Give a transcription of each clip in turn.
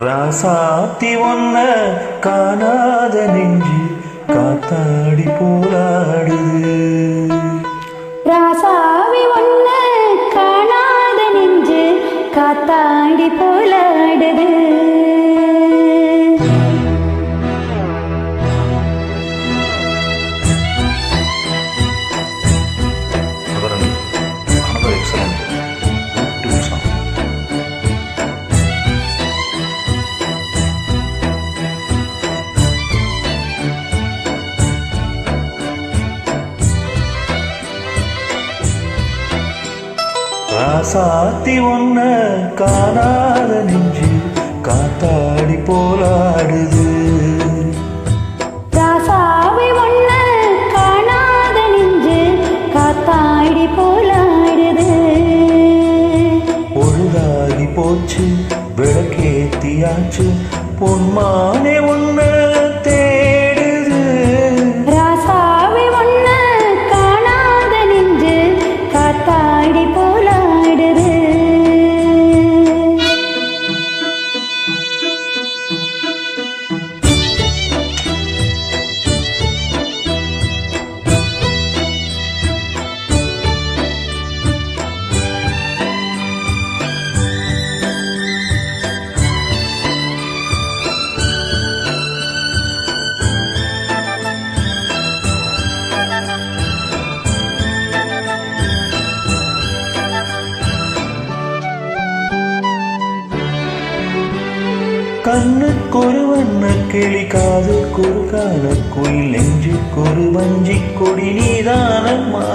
ராசாத்தி ஒன்ன காணாத நெஞ்சு காத்தாடி போராடுது. ராசாவி ஒன்ன காணாத நெஞ்சு காத்தாடி போராடுது. ராசாத்தி ஒன்ன காணாத நெஞ்சு காத்தாடி போராடுது. ராசாவி ஒன்ன காணாத நெஞ்சு காத்தாடி போராடுது. பொழுதாகி போச்சு விளக்கேத்தியாச்சு பொன்மானே ஒன்ன தேடுது. ராசாவி ஒன்ன காணாத நெஞ்சு காத்தாடி போராடுது. கண்ணுக்கொரு வண்ண கிளி காதுக்கொரு காலக்குயில் நெஞ்சுக்கொரு வஞ்சி கொடி நீதானம்மா.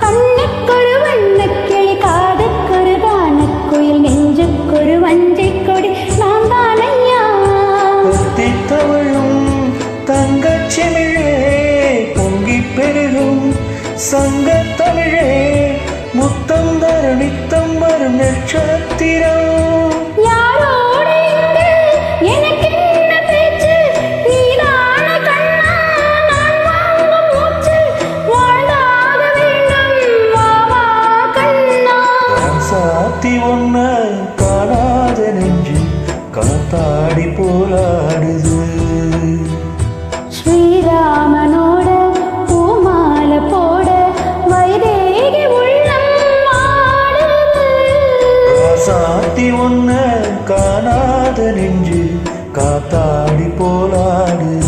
கண்ணுக்கொரு வண்ணக்கிளி காதுக்கொரு கானக்குயில் நெஞ்சுக்கொரு வஞ்சி கொடி நான் தானையா. கொத்தி தவழும் தங்கச்சிமிழே பொங்கி பெருகும் சங்கத் தமிழே முத்தம் தர நித்தம் வரும் நட்சத்திரம். ராசாத்தி ஒன்ன காணாத நெஞ்சு காத்தாடி போராடுது. ஸ்ரீராமனோட பூமால போட வைதேகி உள்ளம் ஆடுது. ராசாத்தி ஒன்ன காணாத நெஞ்சு காத்தாடி போராடுது.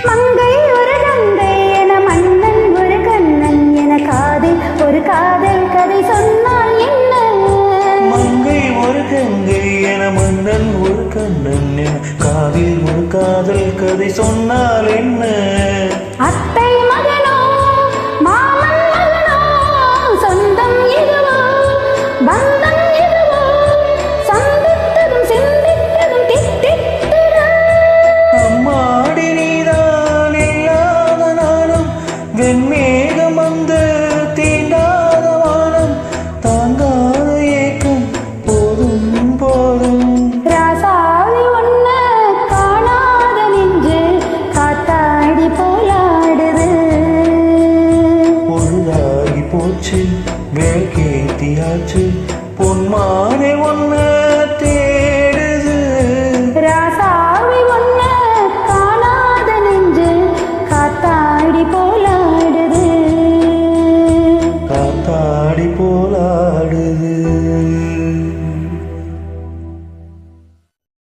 மங்கை ஒரு கங்கை என மன்னன் ஒரு கண்ணன் என காதில் ஒரு காதல் கதை சொன்னால் என்ன. மங்கை ஒரு கங்கை என மன்னன் ஒரு கண்ணன் என காதில் ஒரு காதல் கதை சொன்னால் என்ன. அத்தை மகனோ மாமன் மகனோ சொந்தம் இதுவோ பந்தம் இதுவோ சந்தித்ததும் சிந்தித்ததும் தித்தித்திடும். அம்மாடி நீதான் இல்லாத நாளும் வெண்மேகம் வந்து தீண்டாத வானம் தாங்காத ஏக்கம் போதும் போதும். ராசாவி ஒன்ன காணாத நெஞ்சு காத்தாடி போராடுது. பொழுதாகி போச்சு விளக்கேத்தியாச்சு பொன்மானே ஒன்ன